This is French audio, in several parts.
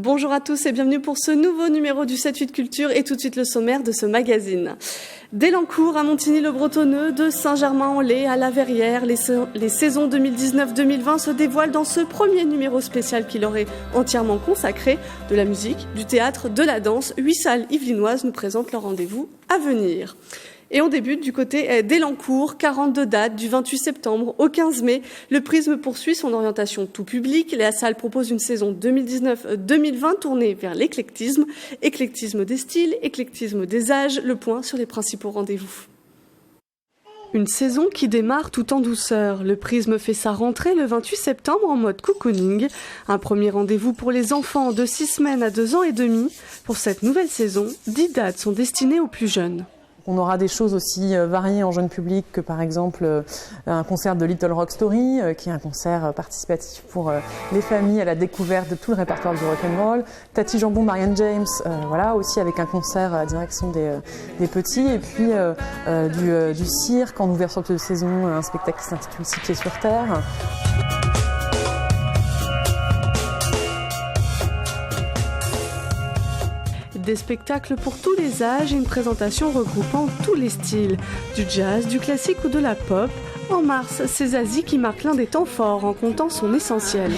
Bonjour à tous et bienvenue pour ce nouveau numéro du 7-8 Culture et tout de suite le sommaire de ce magazine. D'Elancourt à Montigny-le-Bretonneux, de Saint-Germain-en-Laye à La Verrière, les saisons 2019-2020 se dévoilent dans ce premier numéro spécial qui leur est entièrement consacré. De la musique, du théâtre, de la danse, 8 salles yvelinoises nous présentent leur rendez-vous à venir. Et on débute du côté d'Elancourt, 42 dates du 28 septembre au 15 mai. Le Prisme poursuit son orientation tout public. La salle propose une saison 2019-2020 tournée vers l'éclectisme. Éclectisme des styles, éclectisme des âges, le point sur les principaux rendez-vous. Une saison qui démarre tout en douceur. Le Prisme fait sa rentrée le 28 septembre en mode cocooning. Un premier rendez-vous pour les enfants de 6 semaines à 2 ans et demi. Pour cette nouvelle saison, 10 dates sont destinées aux plus jeunes. On aura des choses aussi variées en jeune public que par exemple un concert de Little Rock Story qui est un concert participatif pour les familles à la découverte de tout le répertoire du rock'n'roll. Tati Jambon, Marianne James, voilà, aussi avec un concert à direction des petits. Et puis du cirque en ouverture de saison, un spectacle qui s'intitule Six pieds sur terre. Des spectacles pour tous les âges et une présentation regroupant tous les styles, du jazz, du classique ou de la pop. En mars, c'est Zazie qui marque l'un des temps forts en comptant son essentiel.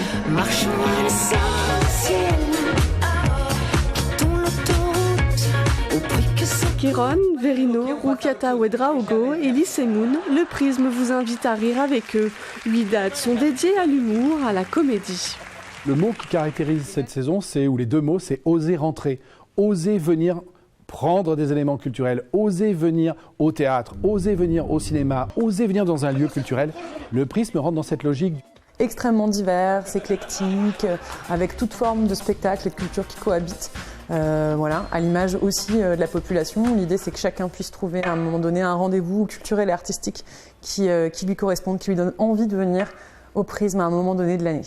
Kéron, Verino, Rukata Ouedraogo et Lise Moon, le Prisme vous invite à rire avec eux. 8 dates sont dédiées à l'humour, à la comédie. Le mot qui caractérise cette saison, ou les deux mots, c'est oser rentrer. Oser venir prendre des éléments culturels, oser venir au théâtre, oser venir au cinéma, oser venir dans un lieu culturel. Le Prisme rentre dans cette logique. Extrêmement divers, éclectique, avec toute forme de spectacle et de culture qui cohabitent. Voilà, à l'image aussi de la population. L'idée, c'est que chacun puisse trouver à un moment donné un rendez-vous culturel et artistique qui lui corresponde, qui lui donne envie de venir au Prisme à un moment donné de l'année.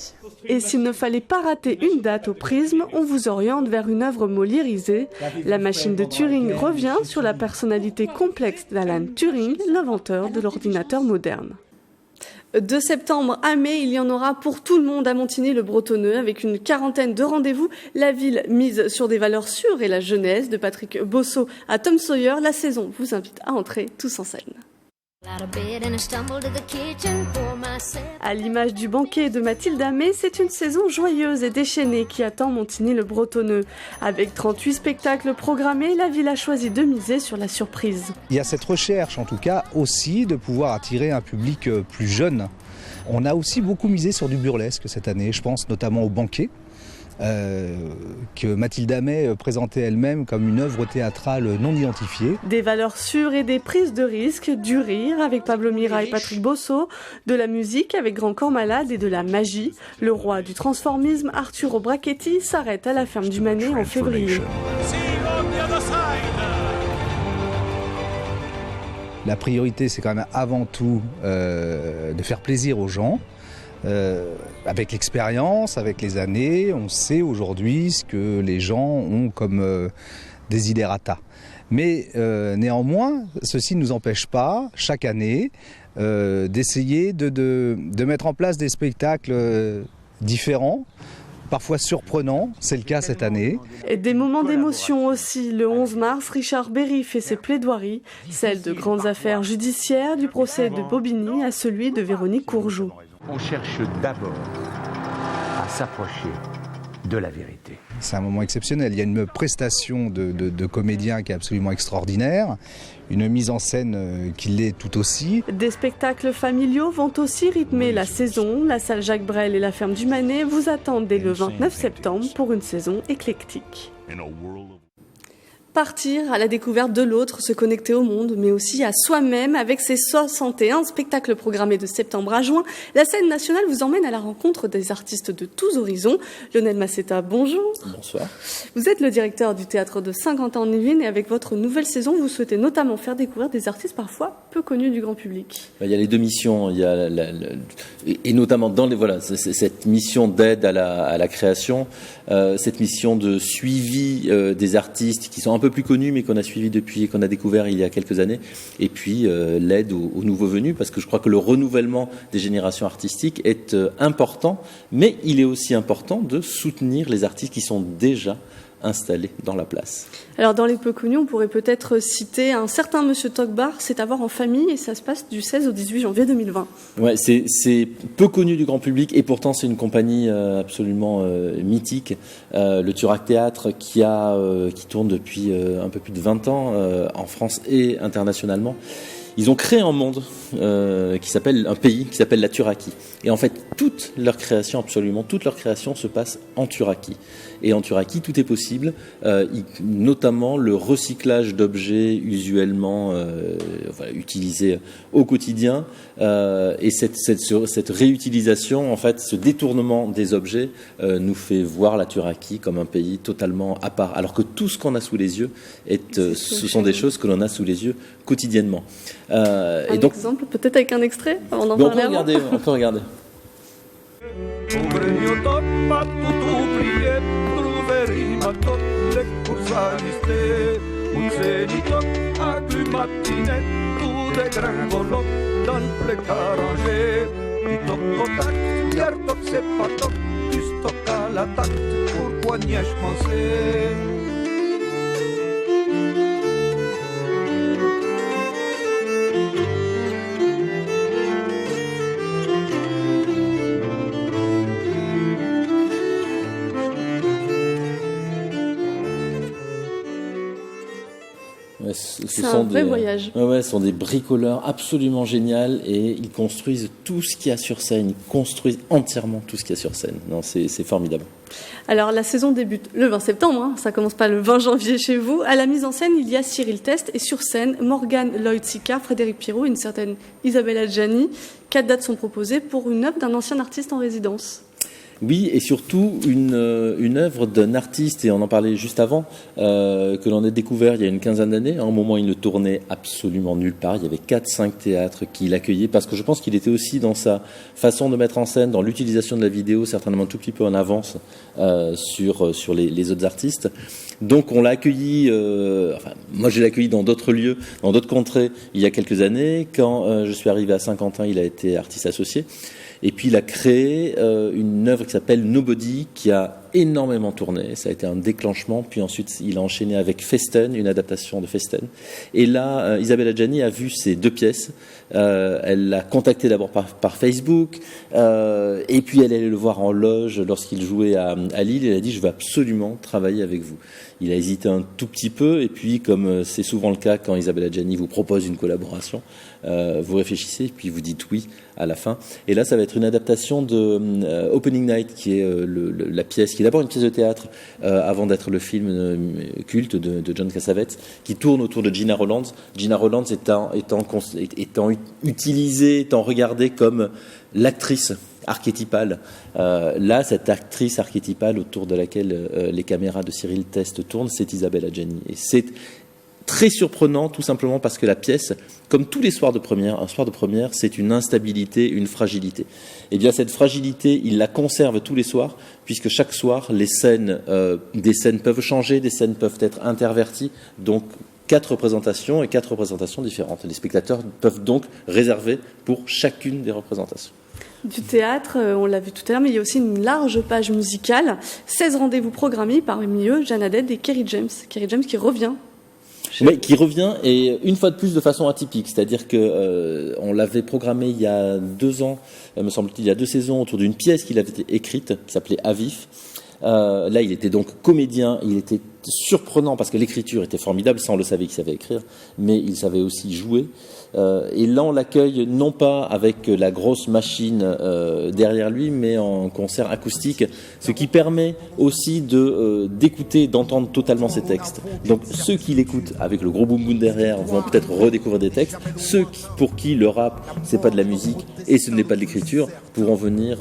Et s'il ne fallait pas rater une date au Prisme, on vous oriente vers une œuvre moliérisée. La machine de Turing revient sur la personnalité complexe d'Alan Turing, l'inventeur de l'ordinateur moderne. De septembre à mai, il y en aura pour tout le monde à Montigny-le-Bretonneux avec une quarantaine de rendez-vous. La ville mise sur des valeurs sûres et la jeunesse, de Patrick Bosso à Tom Sawyer. La saison vous invite à entrer tous en scène. À l'image du banquet de Mathilde Amé, c'est une saison joyeuse et déchaînée qui attend Montigny-le-Bretonneux. Avec 38 spectacles programmés, la ville a choisi de miser sur la surprise. Il y a cette recherche, en tout cas, aussi de pouvoir attirer un public plus jeune. On a aussi beaucoup misé sur du burlesque cette année, je pense notamment au banquet. Que Mathilde Amé présentait elle-même comme une œuvre théâtrale non identifiée. Des valeurs sûres et des prises de risques, du rire avec Pablo Mira et Patrick Bosso, de la musique avec Grand Corps Malade et de la magie. Le roi du transformisme, Arturo Brachetti, s'arrête à la ferme du Manet en février. La priorité, c'est quand même avant tout de faire plaisir aux gens. Avec l'expérience, avec les années, on sait aujourd'hui ce que les gens ont comme desiderata. Mais néanmoins, ceci ne nous empêche pas, chaque année, d'essayer de mettre en place des spectacles différents, parfois surprenants, c'est le cas cette année. Et des moments d'émotion aussi. Le 11 mars, Richard Berry fait ses plaidoiries, celles de grandes affaires judiciaires, du procès de Bobigny à celui de Véronique Courgeot. On cherche d'abord à s'approcher de la vérité. C'est un moment exceptionnel. Il y a une prestation de comédiens qui est absolument extraordinaire, une mise en scène qui l'est tout aussi. Des spectacles familiaux vont aussi rythmer la saison. La salle Jacques Brel et la ferme du Manet vous attendent dès le 29 septembre pour une saison éclectique. Partir à la découverte de l'autre, se connecter au monde, mais aussi à soi-même. Avec ses 61 spectacles programmés de septembre à juin, la scène nationale vous emmène à la rencontre des artistes de tous horizons. Lionel Masseta, bonjour. Bonsoir. Vous êtes le directeur du théâtre de Saint-Quentin-en-Yvelines et avec votre nouvelle saison, vous souhaitez notamment faire découvrir des artistes parfois peu connus du grand public. Il y a les deux missions, il y a et notamment dans cette mission d'aide à la création, cette mission de suivi des artistes qui sont un peu peu plus connus, mais qu'on a suivis depuis et qu'on a découvert il y a quelques années. Et puis l'aide aux nouveaux venus, parce que je crois que le renouvellement des générations artistiques est important, mais il est aussi important de soutenir les artistes qui sont déjà installés dans la place. Alors dans les peu connus, on pourrait peut-être citer un certain Monsieur Tokbar, c'est à voir en famille et ça se passe du 16 au 18 janvier 2020. Ouais, c'est peu connu du grand public et pourtant c'est une compagnie absolument mythique. Le Turac Théâtre qui tourne depuis un peu plus de 20 ans en France et internationalement. Ils ont créé un monde un pays qui s'appelle la Thuraki. Et en fait, absolument toute leur création se passe en Thuraki. Et en Thuraki, tout est possible, notamment le recyclage d'objets usuellement utilisés au quotidien. Et cette réutilisation, en fait, ce détournement des objets nous fait voir la Thuraki comme un pays totalement à part. Alors que tout ce qu'on a sous les yeux, ce sont des choses que l'on a sous les yeux quotidiennement. Et donc, exemple, peut-être avec un extrait avant d'en parler. On peut regarder. C'est un vrai voyage. Ce sont des bricoleurs absolument géniaux et ils construisent tout ce qu'il y a sur scène. Ils construisent entièrement tout ce qu'il y a sur scène. Non, c'est formidable. Alors la saison débute le 20 septembre, ça commence pas le 20 janvier chez vous. À la mise en scène, il y a Cyril Teste et sur scène, Morgane Lloyd-Sicard, Frédéric Pirot et une certaine Isabelle Adjani. 4 dates sont proposées pour une œuvre d'un ancien artiste en résidence. Oui, et surtout une œuvre d'un artiste, et on en parlait juste avant, que l'on a découvert il y a une quinzaine d'années. À un moment, il ne tournait absolument nulle part. Il y avait 4-5 théâtres qui l'accueillaient, parce que je pense qu'il était aussi dans sa façon de mettre en scène, dans l'utilisation de la vidéo, certainement un tout petit peu en avance sur les autres artistes. Donc on l'a accueilli, moi je l'ai accueilli dans d'autres lieux, dans d'autres contrées, il y a quelques années. Quand je suis arrivé à Saint-Quentin, il a été artiste associé. Et puis il a créé une œuvre qui s'appelle Nobody, qui a énormément tourné. Ça a été un déclenchement. Puis ensuite, il a enchaîné avec Festen, une adaptation de Festen. Et là, Isabelle Adjani a vu ces 2 pièces. Elle l'a contacté d'abord par Facebook. Et puis elle allait le voir en loge lorsqu'il jouait à Lille. Et elle a dit, je veux absolument travailler avec vous. Il a hésité un tout petit peu. Et puis, comme c'est souvent le cas quand Isabelle Adjani vous propose une collaboration, vous réfléchissez et puis vous dites oui à la fin. Et là, ça va être une adaptation de Opening Night, qui est la pièce, qui est d'abord une pièce de théâtre avant d'être le film culte de John Cassavetes, qui tourne autour de Gina Rowlands. Gina Rowlands étant utilisée, étant regardée comme l'actrice archétypale. Là, cette actrice archétypale autour de laquelle les caméras de Cyril Teste tournent, c'est Isabelle Adjani. Et c'est très surprenant, tout simplement parce que la pièce, comme tous les soirs de première, un soir de première, c'est une instabilité, une fragilité. Et bien cette fragilité, il la conserve tous les soirs, puisque chaque soir, des scènes peuvent changer, des scènes peuvent être interverties, donc 4 représentations et 4 représentations différentes. Les spectateurs peuvent donc réserver pour chacune des représentations. Du théâtre, on l'a vu tout à l'heure, mais il y a aussi une large page musicale. 16 rendez-vous programmés, parmi eux, Jeanne Haddad et Kerry James. Kerry James qui revient. Oui, qui revient, et une fois de plus de façon atypique. C'est-à-dire que on l'avait programmé il y a 2 ans, me semble-t-il, il y a 2 saisons, autour d'une pièce qu'il avait écrite, qui s'appelait Avif. Là, il était donc comédien, il était surprenant parce que l'écriture était formidable, ça on le savait qu'il savait écrire, mais il savait aussi jouer. Et là, on l'accueille non pas avec la grosse machine derrière lui, mais en concert acoustique, ce qui permet aussi d'écouter, d'entendre totalement ses textes. Donc ceux qui l'écoutent avec le gros boom boom derrière vont peut-être redécouvrir des textes. Ceux pour qui le rap, c'est pas de la musique et ce n'est pas de l'écriture, pourront venir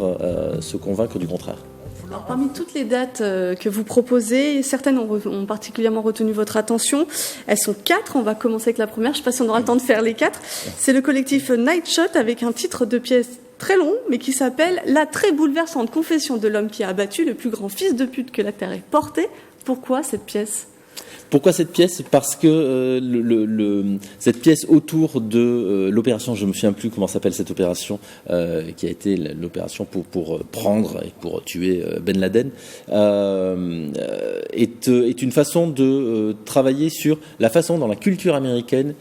se convaincre du contraire. Alors, parmi toutes les dates que vous proposez, certaines ont particulièrement retenu votre attention. Elles sont 4. On va commencer avec la première. Je ne sais pas si on aura le temps de faire les 4. C'est le collectif Night Shot avec un titre de pièce très long, mais qui s'appelle « La très bouleversante confession de l'homme qui a abattu le plus grand fils de pute que la terre ait porté ». Pourquoi cette pièce ? Pourquoi cette pièce ? Parce que cette pièce autour de l'opération, je me souviens plus comment s'appelle cette opération, qui a été l'opération pour prendre et pour tuer Ben Laden, est une façon de travailler sur la façon dont la culture américaine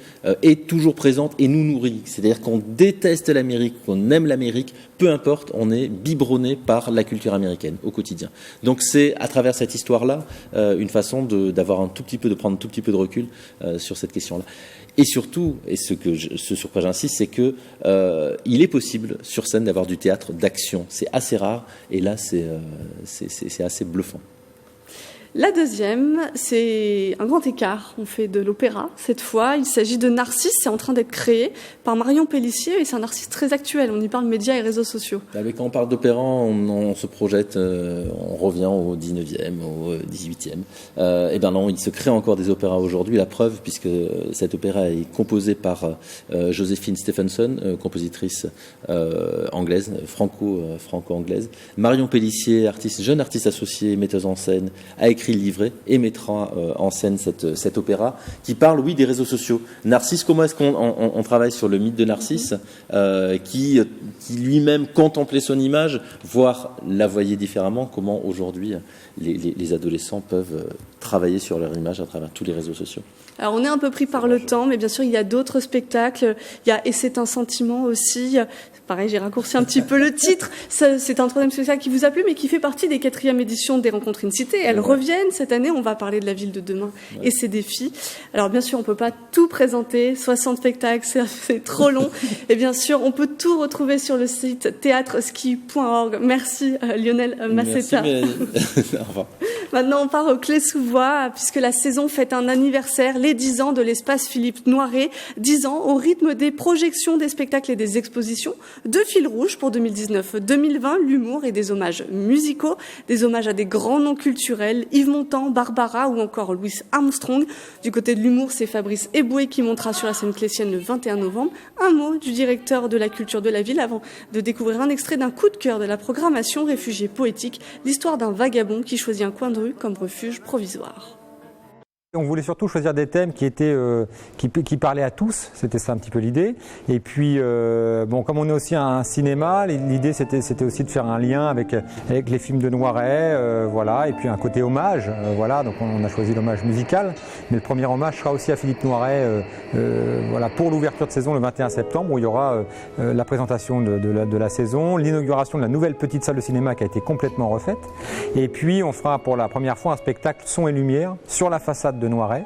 est toujours présente et nous nourrit. C'est-à-dire qu'on déteste l'Amérique, qu'on aime l'Amérique, peu importe, on est biberonné par la culture américaine au quotidien. Donc c'est à travers cette histoire-là une façon d'avoir de prendre un tout petit peu de recul sur cette question-là. Et surtout, et ce sur quoi j'insiste, c'est que il est possible sur scène d'avoir du théâtre d'action. C'est assez rare, et là c'est assez bluffant. La deuxième, c'est un grand écart. On fait de l'opéra cette fois. Il s'agit de Narcisse. C'est en train d'être créé par Marion Pellissier et c'est un Narcisse très actuel. On y parle médias et réseaux sociaux. Quand on parle d'opéra, on se projette, on revient au 19e, au 18e. Et bien non, il se crée encore des opéras aujourd'hui. La preuve, puisque cet opéra est composé par Joséphine Stephenson, compositrice anglaise, franco-anglaise. Marion Pellissier, jeune artiste associée, metteuse en scène, a écrit le livret et mettra en scène cet opéra qui parle, oui, des réseaux sociaux. Narcisse, comment est-ce qu'on travaille sur le mythe de Narcisse qui lui-même contemplait son image, voire la voyait différemment, comment aujourd'hui les adolescents peuvent travailler sur leur image à travers tous les réseaux sociaux. Alors on est un peu pris par le temps, mais bien sûr il y a d'autres spectacles. Il y a Et c'est un sentiment aussi. Pareil, j'ai raccourci un petit peu le titre. C'est un troisième spectacle qui vous a plu, mais qui fait partie des 4e éditions des Rencontres in Cité. Elles reviennent cette année. On va parler de la ville de demain et ses défis. Alors bien sûr, on peut pas tout présenter. 60 spectacles, c'est trop long. Et bien sûr, on peut tout retrouver sur le site théâtreski.org. Merci Lionel Massetta. Merci, au revoir. Maintenant, on part au Clé-sous-Bois, puisque la saison fête un anniversaire, les 10 ans de l'espace Philippe Noiret. 10 ans au rythme des projections, des spectacles et des expositions. 2 fils rouges pour 2019-2020, l'humour et des hommages musicaux, des hommages à des grands noms culturels, Yves Montand, Barbara ou encore Louis Armstrong. Du côté de l'humour, c'est Fabrice Eboué qui montera sur la scène clétienne le 21 novembre. Un mot du directeur de la culture de la ville avant de découvrir un extrait d'un coup de cœur de la programmation Réfugié poétique, l'histoire d'un vagabond qui choisit un coin de rue comme refuge provisoire. On voulait surtout choisir des thèmes qui étaient qui parlaient à tous, c'était ça un petit peu l'idée. Et puis comme on est aussi un cinéma, l'idée c'était aussi de faire un lien avec les films de Noiret, voilà, et puis un côté hommage, voilà. Donc on a choisi l'hommage musical, mais le premier hommage sera aussi à Philippe Noiret, voilà, pour l'ouverture de saison le 21 septembre où il y aura la présentation de la saison, l'inauguration de la nouvelle petite salle de cinéma qui a été complètement refaite, et puis on fera pour la première fois un spectacle son et lumière sur la façade de Noiret.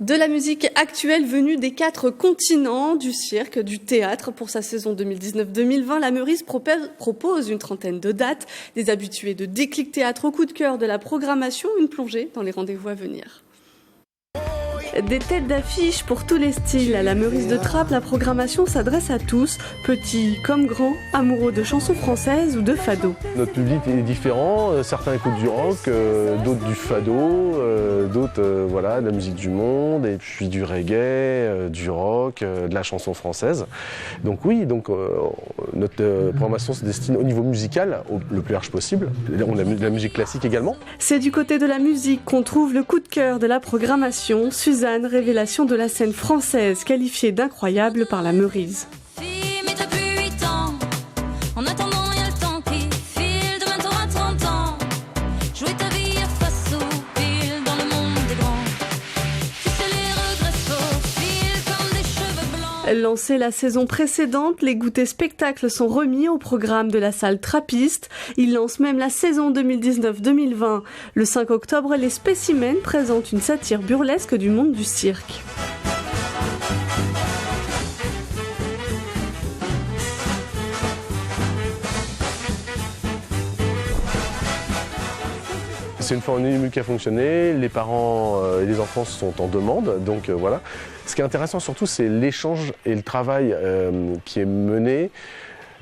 De la musique actuelle venue des 4 continents, du cirque, du théâtre. Pour sa saison 2019-2020, la Meurice propose une trentaine de dates, des habitués de Déclic Théâtre au coup de cœur de la programmation, une plongée dans les rendez-vous à venir. Des têtes d'affiche pour tous les styles. À la Meurice de Trappes, la programmation s'adresse à tous, petits comme grands, amoureux de chansons françaises ou de fado. Notre public est différent, certains écoutent du rock, d'autres du fado, d'autres voilà, de la musique du monde, et puis du reggae, du rock, de la chanson française. Donc oui, notre programmation se destine au niveau musical le plus large possible. On a de la musique classique également. C'est du côté de la musique qu'on trouve le coup de cœur de la programmation. Suzanne, révélation de la scène française, qualifiée d'incroyable par la Meurice. Lancée la saison précédente, les goûters spectacles sont remis au programme de la salle Trappiste. Il lance même la saison 2019-2020. Le 5 octobre, les Spécimens présentent une satire burlesque du monde du cirque. c'est une formule qui a fonctionné, les parents et les enfants sont en demande, donc voilà. Ce qui est intéressant surtout, c'est l'échange et le travail qui est mené.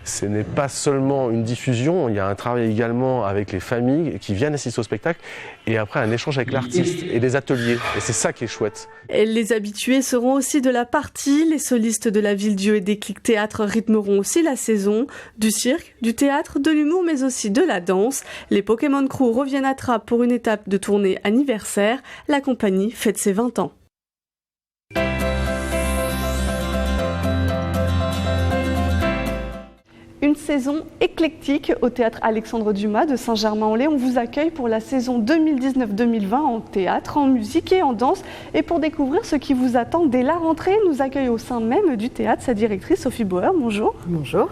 Ce n'est pas seulement une diffusion, il y a un travail également avec les familles qui viennent assister au spectacle et après un échange avec l'artiste et des ateliers. Et c'est ça qui est chouette. Et les habitués seront aussi de la partie. Les solistes de la Ville-Dieu et des Clics Théâtre rythmeront aussi la saison. Du cirque, du théâtre, de l'humour mais aussi de la danse. Les Pokémon Crew reviennent à Trappes pour une étape de tournée anniversaire. La compagnie fête ses 20 ans. Une saison éclectique au théâtre Alexandre Dumas de Saint-Germain-en-Laye. On vous accueille pour la saison 2019-2020 en théâtre, en musique et en danse. Et pour découvrir ce qui vous attend dès la rentrée, nous accueille au sein même du théâtre sa directrice Sophie Bauer. Bonjour. Bonjour.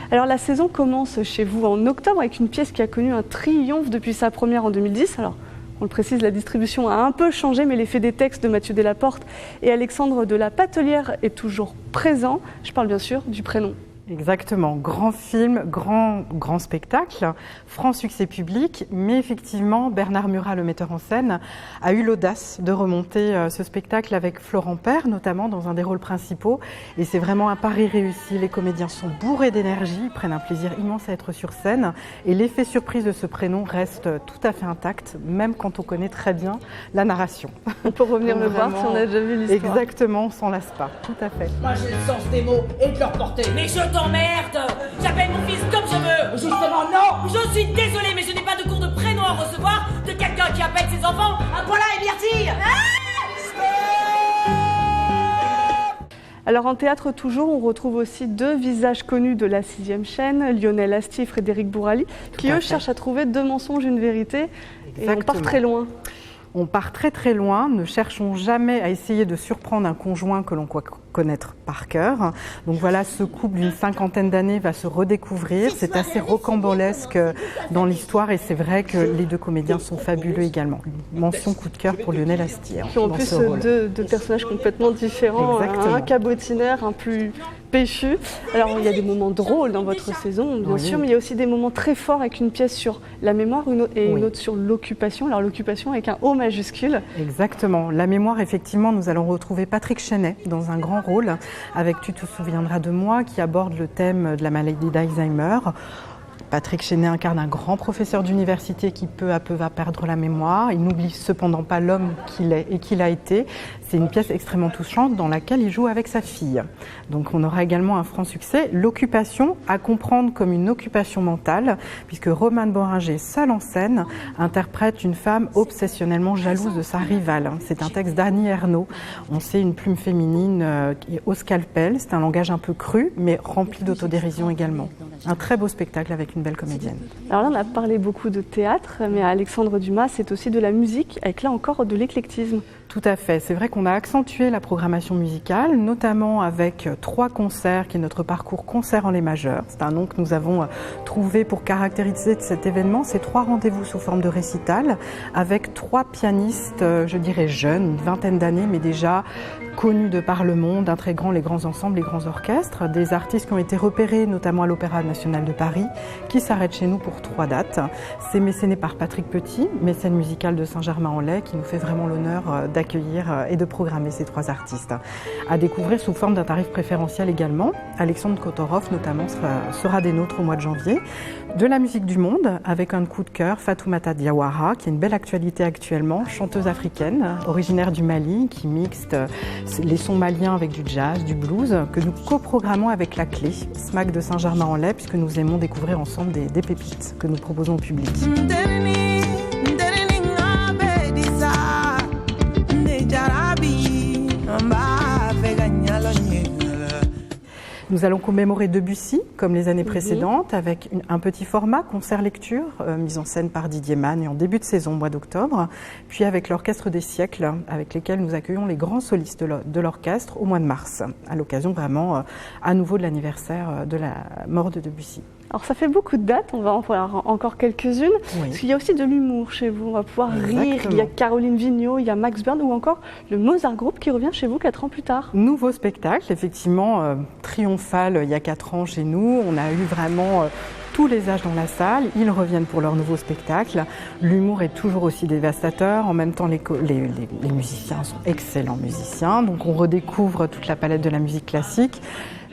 Alors la saison commence chez vous en octobre avec une pièce qui a connu un triomphe depuis sa première en 2010. Alors, on le précise, la distribution a un peu changé, mais l'effet des textes de Mathieu Delaporte et Alexandre de la Patelière est toujours présent. Je parle bien sûr du prénom. Exactement, grand film, grand spectacle, franc succès public, mais effectivement Bernard Murat, le metteur en scène, a eu l'audace de remonter ce spectacle avec Florent Père, notamment dans un des rôles principaux, et c'est vraiment un pari réussi. Les comédiens sont bourrés d'énergie, ils prennent un plaisir immense à être sur scène, et l'effet surprise de ce prénom reste tout à fait intact, même quand on connaît très bien la narration. On peut revenir le voir si on a déjà vu l'histoire. Exactement, on s'en lasse pas, tout à fait. Moi j'ai le sens des mots et de leur portée. Mais je t'emmerde! J'appelle mon fils comme je veux! Justement, non! Je suis désolée, mais je n'ai pas de cours de prénom à recevoir de quelqu'un qui appelle ses enfants Paula et Myrtille! Alors en théâtre toujours, on retrouve aussi deux visages connus de la 6e chaîne, Lionel Astier et Frédéric Bourali, qui eux cherchent à trouver deux mensonges, une vérité, et on part très loin. On part très loin, ne cherchons jamais à essayer de surprendre un conjoint que l'on croit connaître par cœur. Donc voilà, ce couple d'une 50aine d'années va se redécouvrir. C'est assez rocambolesque dans l'histoire et c'est vrai que les deux comédiens sont fabuleux également. Mention coup de cœur pour Lionel Astier. Qui ont en plus deux personnages complètement différents, un cabotinaire, un plus péchu. Alors il y a des moments drôles dans votre saison, bien sûr, mais il y a aussi des moments très forts avec une pièce sur la mémoire une autre sur l'occupation. Alors l'occupation avec un O majuscule. Exactement. La mémoire, effectivement, nous allons retrouver Patrick Chenet dans un grand rôle avec Tu te souviendras de moi qui aborde le thème de la maladie d'Alzheimer. Patrick Chenet incarne un grand professeur d'université qui peu à peu va perdre la mémoire. Il n'oublie cependant pas l'homme qu'il est et qu'il a été. C'est une pièce extrêmement touchante dans laquelle il joue avec sa fille. Donc on aura également un franc succès. L'occupation, à comprendre comme une occupation mentale, puisque Romane Boringer, seule en scène, interprète une femme obsessionnellement jalouse de sa rivale. C'est un texte d'Annie Ernaux. On sait une plume féminine au scalpel. C'est un langage un peu cru, mais rempli d'autodérision également. Un très beau spectacle avec une belle comédienne. Alors là, on a parlé beaucoup de théâtre, mais à Alexandre Dumas, c'est aussi de la musique, avec là encore de l'éclectisme. Tout à fait. C'est vrai qu'on a accentué la programmation musicale, notamment avec 3 concerts, qui est notre parcours concert en Lé majeur. C'est un nom que nous avons trouvé pour caractériser cet événement. C'est 3 rendez-vous sous forme de récital, avec 3 pianistes, je dirais jeunes, une vingtaine d'années, mais déjà connus de par le monde, intégrant les grands ensembles, les grands orchestres, des artistes qui ont été repérés, notamment à l'Opéra national de Paris, qui s'arrêtent chez nous pour 3 dates. C'est mécéné par Patrick Petit, mécène musical de Saint-Germain-en-Laye, qui nous fait vraiment l'honneur d'accueillir et de programmer ces 3 artistes. À découvrir sous forme d'un tarif préférentiel également. Alexandre Kotorov notamment sera des nôtres au mois de janvier. De la musique du monde, avec un coup de cœur, Fatoumata Diawara, qui est une belle actualité actuellement, chanteuse africaine, originaire du Mali, qui mixte les sons maliens avec du jazz, du blues, que nous coprogrammons avec La Clé, SMAC de Saint-Germain-en-Laye, puisque nous aimons découvrir ensemble des pépites que nous proposons au public. Nous allons commémorer Debussy, comme les années précédentes, avec un petit format, concert-lecture, mise en scène par Didier Magne en début de saison, mois d'octobre, puis avec l'Orchestre des siècles, avec lesquels nous accueillons les grands solistes de l'orchestre au mois de mars, à l'occasion vraiment à nouveau de l'anniversaire de la mort de Debussy. Alors ça fait beaucoup de dates, on va en voir encore quelques-unes, parce qu'il y a aussi de l'humour chez vous, on va pouvoir rire, il y a Caroline Vigneault, il y a Max Bern ou encore le Mozart Group qui revient chez vous 4 ans plus tard. Nouveau spectacle, effectivement triomphal il y a 4 ans chez nous, on a eu vraiment tous les âges dans la salle, ils reviennent pour leur nouveau spectacle. L'humour est toujours aussi dévastateur, en même temps les musiciens sont excellents musiciens, donc on redécouvre toute la palette de la musique classique.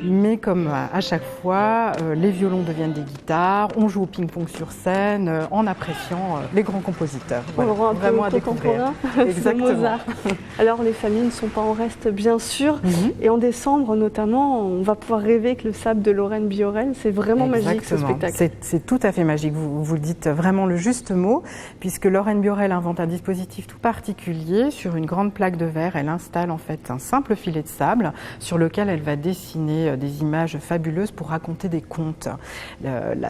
Mais comme à chaque fois, les violons deviennent des guitares, on joue au ping-pong sur scène en appréciant les grands compositeurs. Voilà, vraiment à découvrir. Exactement. Mozart. Alors les familles ne sont pas en reste bien sûr, et en décembre notamment, on va pouvoir rêver avec le sable de Lorraine Biorel. C'est vraiment magique ce spectacle. C'est tout à fait magique, vous le dites vraiment le juste mot, puisque Lorraine Biorel invente un dispositif tout particulier. Sur une grande plaque de verre, elle installe en fait un simple filet de sable sur lequel elle va dessiner des images fabuleuses pour raconter des contes.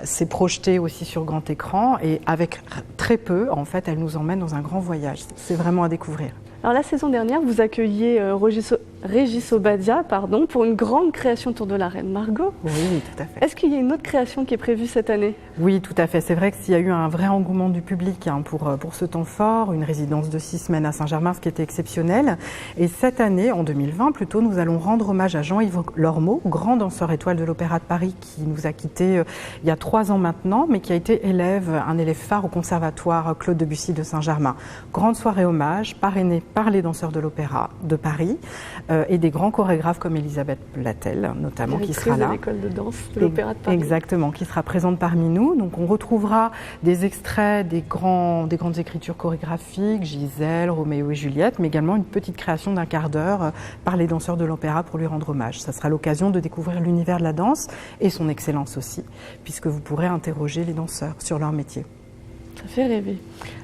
C'est projeté aussi sur grand écran et avec très peu, en fait, elle nous emmène dans un grand voyage. C'est vraiment à découvrir. Alors la saison dernière, vous accueilliez Régis Obadia pour une grande création autour de la Reine Margot. Oui, tout à fait. Est-ce qu'il y a une autre création qui est prévue cette année? Oui, tout à fait. C'est vrai qu'il y a eu un vrai engouement du public pour ce temps fort, une résidence de 6 semaines à Saint-Germain, ce qui était exceptionnel. Et cette année, en 2020 plutôt, nous allons rendre hommage à Jean-Yves Lormeau, grand danseur étoile de l'Opéra de Paris, qui nous a quittés il y a 3 ans maintenant, mais qui a été un élève phare au conservatoire Claude Debussy de Saint-Germain. Grande soirée hommage, parrainée par les danseurs de l'Opéra de Paris et des grands chorégraphes comme Elisabeth Blattel, notamment, qui sera là. De l'école de danse de l'Opéra de Paris. Exactement, qui sera présente parmi nous. Donc on retrouvera des extraits des grandes écritures chorégraphiques, Gisèle, Roméo et Juliette, mais également une petite création d'un quart d'heure par les danseurs de l'Opéra pour lui rendre hommage. Ça sera l'occasion de découvrir l'univers de la danse et son excellence aussi, puisque vous pourrez interroger les danseurs sur leur métier. Ça fait rêver.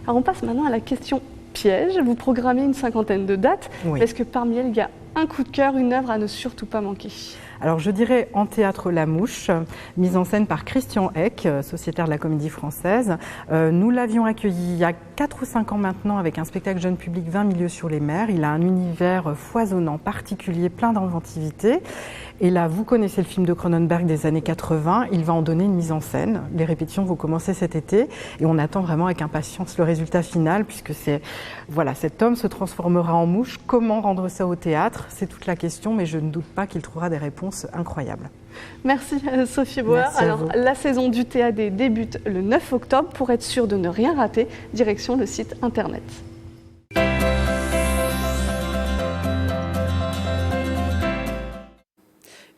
Alors on passe maintenant à la question piège. Vous programmez une 50aine de dates. Oui. Est-ce que parmi elles, il y a un coup de cœur, une œuvre à ne surtout pas manquer? Alors je dirais en théâtre La Mouche, mise en scène par Christian Eck, sociétaire de la Comédie Française. Nous l'avions accueilli il y a 4 ou 5 ans maintenant avec un spectacle jeune public 20 milieux sur les mers. Il a un univers foisonnant, particulier, plein d'inventivité. Et là, vous connaissez le film de Cronenberg des années 80, il va en donner une mise en scène. Les répétitions vont commencer cet été et on attend vraiment avec impatience le résultat final, puisque cet homme se transformera en mouche. Comment rendre ça au théâtre? C'est toute la question, mais je ne doute pas qu'il trouvera des réponses incroyables. Merci Sophie Bauer. Alors la saison du TAD débute le 9 octobre. Pour être sûr de ne rien rater, direction le site internet.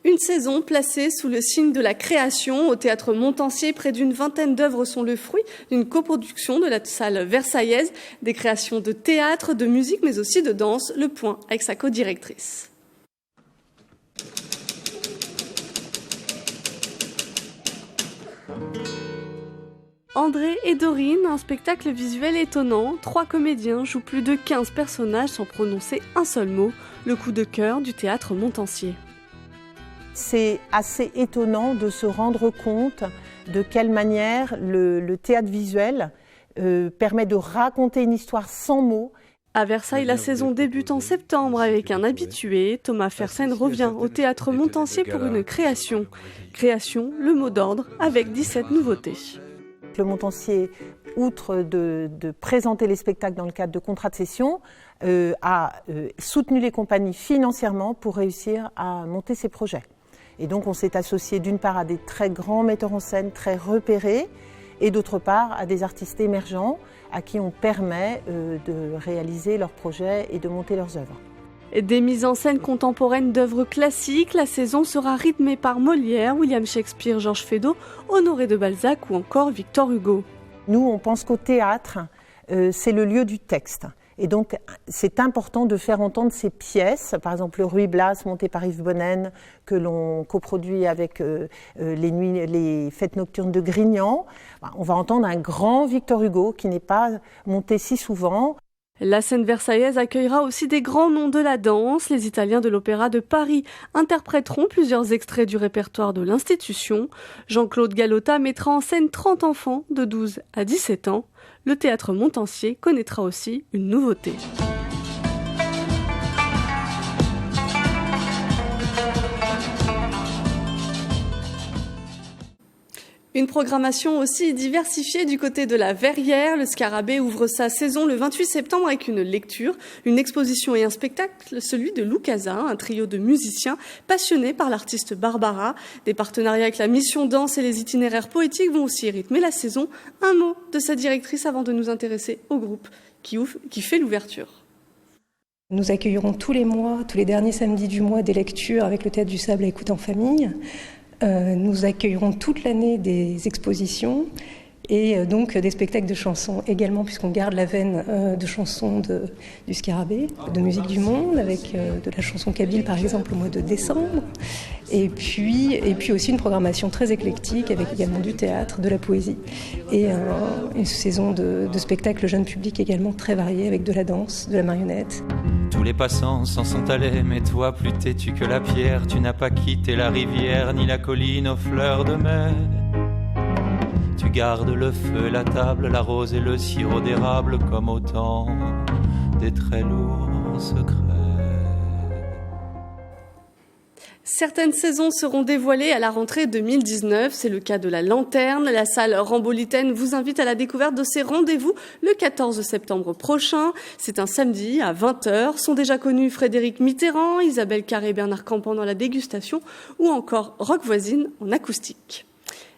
Une saison placée sous le signe de la création. Au Théâtre Montansier, près d'une vingtaine d'œuvres sont le fruit d'une coproduction de la salle versaillaise, des créations de théâtre, de musique, mais aussi de danse. Le point avec sa co-directrice. André et Dorine, un spectacle visuel étonnant. 3 comédiens jouent plus de 15 personnages sans prononcer un seul mot. Le coup de cœur du Théâtre Montansier. C'est assez étonnant de se rendre compte de quelle manière le théâtre visuel permet de raconter une histoire sans mots. À Versailles, la saison débute en septembre avec un habitué. Thomas Fersen revient au Théâtre Montansier pour une création. Création, le mot d'ordre, avec 17 nouveautés. Le Montansier, outre de présenter les spectacles dans le cadre de contrats de cession, a soutenu les compagnies financièrement pour réussir à monter ces projets. Et donc on s'est associé d'une part à des très grands metteurs en scène, très repérés, et d'autre part à des artistes émergents à qui on permet de réaliser leurs projets et de monter leurs œuvres. Des mises en scène contemporaines d'œuvres classiques, la saison sera rythmée par Molière, William Shakespeare, Georges Feydeau, Honoré de Balzac ou encore Victor Hugo. Nous, on pense qu'au théâtre, c'est le lieu du texte. Et donc, c'est important de faire entendre ces pièces, par exemple le Ruy Blas, monté par Yves Bonnen, que l'on coproduit avec les fêtes nocturnes de Grignan. On va entendre un grand Victor Hugo qui n'est pas monté si souvent. La scène versaillaise accueillera aussi des grands noms de la danse. Les Italiens de l'Opéra de Paris interpréteront plusieurs extraits du répertoire de l'institution. Jean-Claude Galota mettra en scène 30 enfants de 12 à 17 ans. Le Théâtre Montansier connaîtra aussi une nouveauté. Une programmation aussi diversifiée du côté de la Verrière. Le Scarabée ouvre sa saison le 28 septembre avec une lecture, une exposition et un spectacle, celui de Lou Casa, un trio de musiciens passionnés par l'artiste Barbara. Des partenariats avec la Mission Danse et les itinéraires poétiques vont aussi rythmer la saison. Un mot de sa directrice avant de nous intéresser au groupe qui fait l'ouverture. Nous accueillerons tous les mois, tous les derniers samedis du mois, des lectures avec le Théâtre du Sable à écoute en famille. Nous accueillerons toute l'année des expositions et donc des spectacles de chansons également, puisqu'on garde la veine de chansons du Scarabée, de musique du monde, avec de la chanson kabyle par exemple au mois de décembre. Et puis aussi une programmation très éclectique avec également du théâtre, de la poésie et une saison de spectacles jeune public également très variés avec de la danse, de la marionnette. Tous les passants s'en sont allés, mais toi plus têtu que la pierre, tu n'as pas quitté la rivière ni la colline aux fleurs de mai. Tu gardes le feu, la table, la rose et le sirop d'érable comme autant des très lourds secrets. Certaines saisons seront dévoilées à la rentrée 2019. C'est le cas de la Lanterne. La salle Rambolitaine vous invite à la découverte de ces rendez-vous le 14 septembre prochain. C'est un samedi à 20h. Sont déjà connus Frédéric Mitterrand, Isabelle Carré et Bernard Campan dans la dégustation ou encore Rock Voisine en acoustique.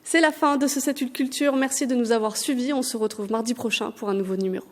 C'est la fin de ce 7-8 Culture. Merci de nous avoir suivis. On se retrouve mardi prochain pour un nouveau numéro.